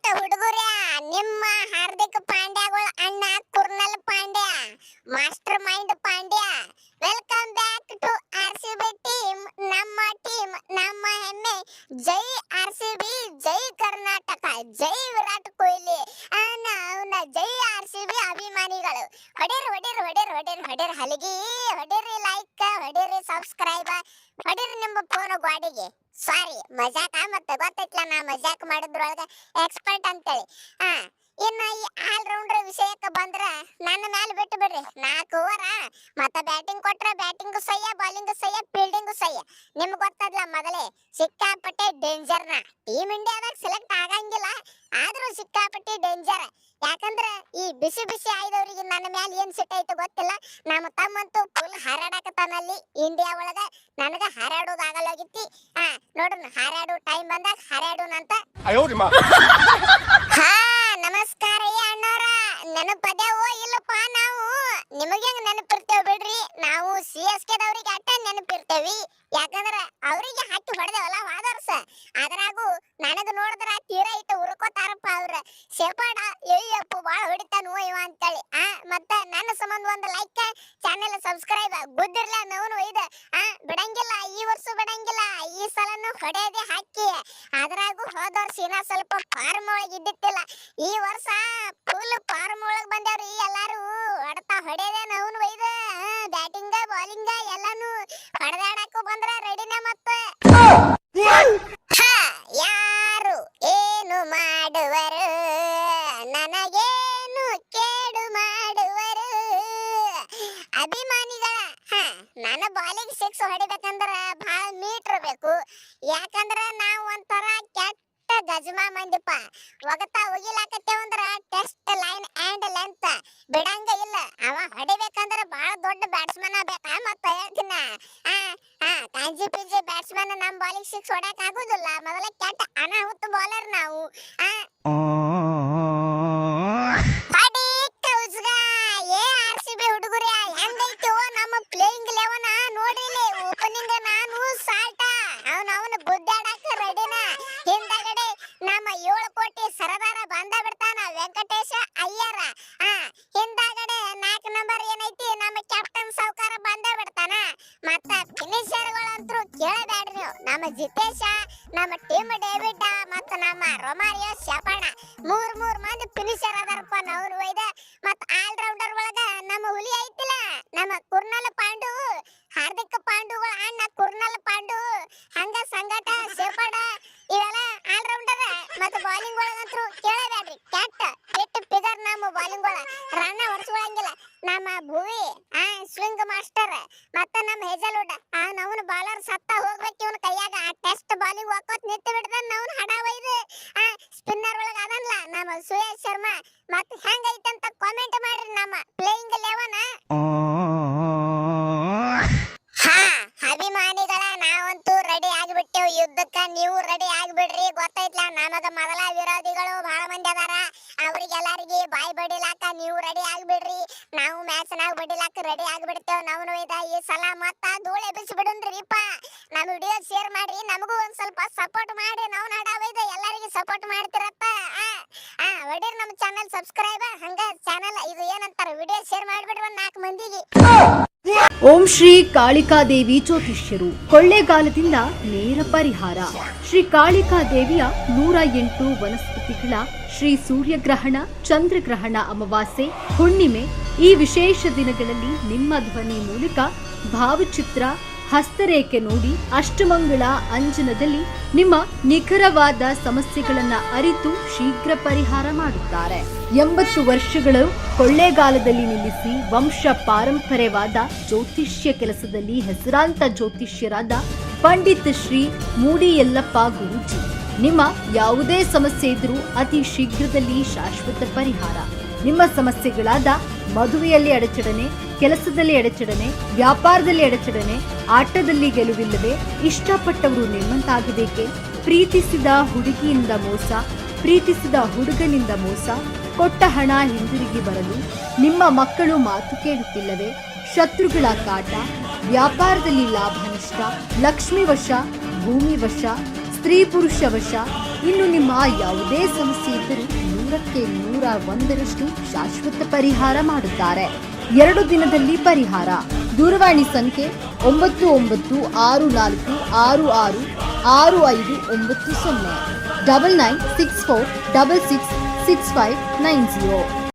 ಪುಟಾಟ ಹುಡುಗರ ನಿಮ್ಮ ಹಾರ್ದಿಕ್ ಪಾಂಡ್ಯಗಳ ಅಣ್ಣ Krunal Pandya master mind Pandya welcome back to RCB team. ನಮ್ಮ ಹೆಮ್ಮೆ ಜೈ ಆರ್ಸಿಬಿ, ಜೈ ಕರ್ನಾಟಕ, ಜೈ ವಿರಾಟ್ ಕೊಹ್ಲಿ. ಜೈ ಆರ್ಸಿಬಿ ಅಭಿಮಾನಿಗಳು ಹೊಡಿರ್ ಹಲಗಿ, ಹೊಡಿರಿ ಲೈಕ್, ಹೊಡಿರಿ ಸಬ್ಸ್ಕ್ರೈಬ್, ಹೊಡಿರಿ ನಿಮ್ಮ ಫೋನ್ ಗಾಡಿಗೆ. ಸಾರಿ ಮಜಾಕ, ಮತ್ತೆ ಗೊತ್ತೈತ್ಲ ನಾ ಮಜಾಕ್ ಮಾಡಿದ್ರೊಳಗ ಎಕ್ಸ್ಪರ್ಟ್ ಅಂತೇಳಿ. ಇನ್ನು ಈ ಆಲ್ ರೌಂಡರ್ ವಿಷಯಕ್ಕೆ ಬಂದ್ರ ನನ್ನ ಮೇಲೆ ಬಿಟ್ಟು ಬಿಡ್ರಿ. 4 ಓವರ್ ಮತ್ತ ಬ್ಯಾಟಿಂಗ್ ಕೊಟ್ರ ಬ್ಯಾಟಿಂಗ್ ಸಯ್ಯ, ಬಾಲಿಂಗ್ ಸಯ್ಯ, ಫೀಲ್ಡಿಂಗ್ ಸಯ್ಯ. ನಿಮ್ಗೆ ಗೊತ್ತದ್ಲ ಮೊದಲೇ ಸಿಕ್ಕಾಪಟ್ಟೆ ಡೇಂಜರ್ನ. ಟೀಮ್ ಇಂಡಿಯಾದಾಗ ಸೆಲೆಕ್ಟ್ ಆಗಂಗಿಲ್ಲ, ಆದ್ರೂ ಸಿಕ್ಕಾಪಟ್ಟೆ ಡೇಂಜರ್. ಯಾಕಂದ್ರ ಈ ಬಿಸಿ ಆಯ್ದವ್ರಿಗೆ ನನ್ನ ಮೇಲೆ ಏನ್ ಸಿಟ್ಟ ಐತೆ ಗೊತ್ತಿಲ್ಲ. ನಮ್ಮ ತಮ್ಮಂತೂ ಫುಲ್ ಹಾರಾಡಕತ್ತಾನಲ್ಲಿ ಇಂಡಿಯಾ ಒಳಗ. ನನಗ ಹಾರಾಡೋದಾಗಲ್ಲೋಗಿತ್ತಿ. ನೋಡ್ರಿ, ಹಾರಾಡೋ ಟೈಮ್ ಬಂದಾಗ ಹಾರಾಡೋಣಂತ. ನಮಸ್ಕಾರ ಅಣ್ಣವ್ರ. ನೆನಪದ್ಯಾವೋ ಇಲ್ಲಪ್ಪ ನಾವು? ನಿಮಗೆ ಹೆಂಗ್ ನೆನಪಿರ್ತೇವ್ ಬಿಡ್ರಿ, ನಾವು CSK ದವ್ರಿಗೆ ಅಟ್ಟ ನೆನಪಿರ್ತೇವಿ. ಯಾಕಂದ್ರ ಅವ್ರಿಗೆ ಹಾಕಿ ಹೊಡೆದೇವಲ್ಲ ಹೋದ ವರ್ಷ. ಅದ್ರಾಗೂ ನನಗ ನೋಡಿದ್ರ ತೀರಾ ಇಟ್ಟು ಉರ್ಕೋತಾರಪ್ಪ ಅವ್ರ. ಶೇಪಾಡ ಅಯ್ಯಪ್ಪ ಬಾಳ ಹೊಡಿತಾನೋ ಇವ ಅಂತೇಳಿ. ಮತ್ತ ನನ್ನ ಸಂಬಂಧ ಒಂದು ಲೈಕ್, ಚಾನೆಲ್ ಸಬ್ಸ್ಕ್ರೈಬ್ ಗುದ್ದಿರ್ಲ ನೋವು ಇದು. ಬಿಡಂಗಿಲ್ಲ, ಈ ವರ್ಷ ಬಿಡಂಗಿಲ್ಲ. ಈ ಸಲನು ಹೊಡೆಯದೆ ಹಾಕಿ. ಅದ್ರಾಗೂ ಹೋದ ವರ್ಷ ಇನ್ನ ಸ್ವಲ್ಪ ಫಾರ್ಮ್ ಒಳಗೆ ಇದ್ದಿತ್ತಿಲ್ಲ. ಈ ವರ್ಷ ಫುಲ್ ಫಾರ್ಮ್ ಒಳಗ್ ಬಂದವ್ರಿ ಎಲ್ಲಾರು. ಹೊಡ್ತಾ ಹೊಡೆಯದೆ ನೋವು ಇದು. ಬ್ಯಾಟಿಂಗ್ ಬಾಲಿಂಗ್ ಎಲ್ಲಾನು ಹೊಡೆದಾಡಕ್ಕೂ ಬಂದ್ರ ರೆಡಿನ. ಮತ್ತೆ ಯಾರು ಏನು ಮಾಡುವರು, ನನಗೇನು ಕೇಡು ಮಾಡುವರು. ಅಭಿಮಾನಿಗಳ ನನ್ನ ಬಾಲಿಂಗ್ 6 ಹೊಡಿಬೇಕಂದ್ರ ಬಹಳ ಮೀಟರ್ ಬೇಕು. ಯಾಕಂದ್ರ ನಾವು ಒಂಥರ ಕೆಟ್ಟ ಗಜಮಾ ಮಂದಿಪ್ಪ. ಒಗತಾ ಒಗಿಲಾಕತ್ತೇವಂದ್ರ ಟೆಸ್ಟ್ ಲೈನ್ ಅಂಡ್ ಲೆಂತ್ ಬಿಡಂಗ ಇಲ್ಲ. ಅವ ಹೊಡಿಬೇಕಂದ್ರ ಬಹಳ ದೊಡ್ಡ ಬ್ಯಾಟ್ಸ್ಮನ್ ಬೇಕಾ? ಮತ್ತ ಹೇಳ್ತೀನ, ಕಾಂಜಿ ಪಿಂಜಿ ಬ್ಯಾಟ್ಸ್ಮನ್ ನಮ್ ಬಾಲಿಂಗ್ 6 ಹೊಡ್ಯಾಕ್ ಆಗುದಿಲ್ಲ. ಮೊದಲ ಕೆಟ್ಟ ಅನಾಹುತ ಬೌಲರ್ ನಾವು. ಆರ್ಸಿಬಿ ಹುಡುಗರ ಹೆಂಗೈತೋ ನಮ್ಮ ಪ್ಲೇಯಿಂಗ್ 11 ನೋಡಿಲಿ. ಓಪನಿಂಗ್ ನಾನು ಸಾಲ್ಟ, ಅವನ ಗುದ್ದಾಡಕ ರೆಡಿನ. ಹಿಂದಗಡೆ ನಮ್ಮ 7 ಕೋಟಿ ಸರದಾರ ಬಂದ ಬಿಡ್ತಾನ ವೆಂಕಟೇಶ ಅಯ್ಯರ. ಹಿಂದಗಡೆ 4 ನಂಬರ್ ಏನೈತಿ ನಮ್ಮ ಕ್ಯಾಪ್ಟನ್ ಸಾವ್ಕಾರ ಬಂದ ಬಿಡ್ತಾನ. ಮತ್ತ ಫಿನಿಷರ್ಗಳಂತೂ ಕೇಳಬೇಡ್ರಿ ನೀವು. ನಮ್ಮ ಜಿತೇಶ, ನಮ್ಮ ಟೀಮ್ ಡೇವಿಡ್, ಮತ್ತ ನಮ್ಮ ರೊಮಾರಿಯೋ ಶಪಣ, 3 ಮಂದಿ ಫಿನಿಷರ್ ಅದಾರಪ್ಪ ನಾವು ಒಯ್ದ. ಮತ್ತ ಆಲ್ ರೌಂಡರ್ ಒಳಗ ನಮ್ಮ ಹುಲಿ ಐತಿಲ್ಲ, ನಮ್ಮ ಕುರ್ನಲ್ ಪಾಂಡು, ಹಾರ್ದಿಕ್ ಪಾಂಡುಗಳ ಅಣ್ಣ ಕುರ್ನಲ್ ಪಾಂಡು, ಹಂಗ ಸಂಗಟ ಶೇಪಡ, ಇವೆಲ್ಲ ಆಲ್ ರೌಂಡರ್. ಮತ್ತ ಬಾಲಿಂಗ್ ಒಳಗಂತೂ ಕೇಳಬೇಡ್ರಿ, ಕೆಟ್ಟ ಫಿಗರ್ ನಮ್ಮ ಬಾಲಿಂಗ್ ಒಳಗ. ರನ್ನ ಹೊಡ್ಸ್ಕೊಳಂಗಿಲ್ಲ. ನಮ್ಮ ಭುವಿ ಸ್ವಿಂಗ್ ಮಾಸ್ಟರ್, ಮತ್ತ ನಮ್ಮ ಹೆಜಲ್ವುಡ್, ಅವನ ಬಾಲರ್ ಸತ್ತ ಹೋಗ್ಬೇಕು ಇವನ ಕೈಯಾಗ. ಟೆಸ್ಟ್ ಬಾಲಿಂಗ್ ಹಾಕೋತ್ ನಿಂತು ಬಿಡ್ತಾನ ಅವನ ಹಡ ಒಯ್ದು. ಸ್ಪಿನ್ನರ್ ಒಳಗ ಅದನ್ಲ ನಮ್ಮ ಸುಯೇಶ್ ಶರ್ಮಾ. ಮತ್ತ ಹೆಂಗೈತಂತ ಕಾಮೆಂಟ್ ಮಾಡ್ರಿ ನಮ್ಮ ಪ್ಲೇಯಿಂಗ್ 11. ಅಭಿಮಾನಿಗಳ ನಾವಂತೂ ರೆಡಿ ಆಗಿಬಿಟ್ಟೆವು ಯುದ್ಧಕ್ಕ. ನೀವು ರೆಡಿ ಆಗಿಬಿಡ್ರಿ. ಗೊತ್ತೈತ್ಲ, ನಮಗ ಮೊದಲ ವಿರೋಧಿಗಳು ಬಹಳ ಮಂದಿ ಅದಾರ. ಅವ್ರಿಗೆಲ್ಲರಿಗೆ ಬಾಯಿ ಬಡಿಲಾಕ ನೀವು ರೆಡಿ ಆಗಿಬಿಡ್ರಿ. ನಾವು ಮ್ಯಾಚ್ ನಾವ್ ಬಡಿಲಾಕ ರೆಡಿ ಆಗಿಬಿಡ್ತೇವ್. ನಾವು ಈ ಸಲ ಮತ್ತ ಧೂಳೆ ಬಿಸಿ ಬಿಡುನ್ರಿಪ್ಪ. ನಮ್ಮ ವಿಡಿಯೋ ಶೇರ್ ಮಾಡ್ರಿ, ನಮಗೂ ಒಂದ್ ಸ್ವಲ್ಪ ಸಪೋರ್ಟ್ ಮಾಡಿ. ನಾವು ನಾಡಾವೈದ ಎಲ್ಲರಿಗೆ ಸಪೋರ್ಟ್ ಮಾಡ್ತಿರತ್ತ. ಹೊಡಿರ್ ನಮ್ಮ ಚಾನೆಲ್ ಸಬ್ಸ್ಕ್ರೈಬ್, ಹಂಗ ಚಾನೆಲ್ ಇದು ಏನಂತಾರ ವಿಡಿಯೋ ಶೇರ್ ಮಾಡಿಬಿಡ್ರಿ 4 ಮಂದಿಗೆ. ಓಂ ಶ್ರೀ ಕಾಳಿಕಾದೇವಿ ಜ್ಯೋತಿಷ್ಯರು, ಕೊಳ್ಳೇಗಾಲದಿಂದ ನೇರ ಪರಿಹಾರ. ಶ್ರೀ ಕಾಳಿಕಾದೇವಿಯ 108 ವನಸ್ಪತಿಗಳ ಶ್ರೀ ಸೂರ್ಯಗ್ರಹಣ, ಚಂದ್ರಗ್ರಹಣ, ಅಮಾವಾಸ್ಯೆ, ಹುಣ್ಣಿಮೆ ಈ ವಿಶೇಷ ದಿನಗಳಲ್ಲಿ ನಿಮ್ಮ ಧ್ವನಿ ಮೂಲಕ ಭಾವಚಿತ್ರ, ಹಸ್ತರೇಖೆ ನೋಡಿ ಅಷ್ಟಮಂಗಳ ಅಂಜನದಲ್ಲಿ ನಿಮ್ಮ ನಿಖರವಾದ ಸಮಸ್ಯೆಗಳನ್ನು ಅರಿತು ಶೀಘ್ರ ಪರಿಹಾರ ಮಾಡುತ್ತಾರೆ. 80 ವರ್ಷಗಳು ಕೊಳ್ಳೇಗಾಲದಲ್ಲಿ ನಿಲ್ಲಿಸಿ ವಂಶ ಪಾರಂಪರ್ಯವಾದ ಜ್ಯೋತಿಷ್ಯ ಕೆಲಸದಲ್ಲಿ ಹೆಸರಾಂತ ಜ್ಯೋತಿಷ್ಯರಾದ ಪಂಡಿತ್ ಶ್ರೀ ಮೂಡಿ ಯಲ್ಲಪ್ಪ ಗುರೂಜಿ ನಿಮ್ಮ ಯಾವುದೇ ಸಮಸ್ಯೆ ಇದ್ರೂ ಅತಿ ಶೀಘ್ರದಲ್ಲಿ ಶಾಶ್ವತ ಪರಿಹಾರ. ನಿಮ್ಮ ಸಮಸ್ಯೆಗಳಾದ ಮದುವೆಯಲ್ಲಿ ಅಡಚಣೆ, ಕೆಲಸದಲ್ಲಿ ಅಡಚಣೆ, ವ್ಯಾಪಾರದಲ್ಲಿ ಅಡಚಣೆ, ಆಟದಲ್ಲಿ ಗೆಲುವಿಲ್ಲದೆ, ಇಷ್ಟಪಟ್ಟವರು ನಿಮ್ಮಂತಾಗಬೇಕೆ, ಪ್ರೀತಿಸಿದ ಹುಡುಗಿಯಿಂದ ಮೋಸ, ಪ್ರೀತಿಸಿದ ಹುಡುಗನಿಂದ ಮೋಸ, ಕೊಟ್ಟ ಹಣ ಹಿಂದಿರುಗಿ ಬರಲು, ನಿಮ್ಮ ಮಕ್ಕಳು ಮಾತು ಕೇಳುತ್ತಿಲ್ಲವೇ, ಶತ್ರುಗಳ ಕಾಟ, ವ್ಯಾಪಾರದಲ್ಲಿ ಲಾಭ ನಷ್ಟ, ಲಕ್ಷ್ಮಿ ವಶ, ಭೂಮಿ ವಶ, ಸ್ತ್ರೀ ಪುರುಷ ವಶ, ಇನ್ನು ನಿಮ್ಮ ಯಾವುದೇ ಸಮಸ್ಯೆ ಇದ್ದರೂ 100% ಶಾಶ್ವತ ಪರಿಹಾರ ಮಾಡುತ್ತಾರೆ. 2 ದಿನದಲ್ಲಿ ಪರಿಹಾರ. ದೂರವಾಣಿ ಸಂಖ್ಯೆ 9964666590 9964666590.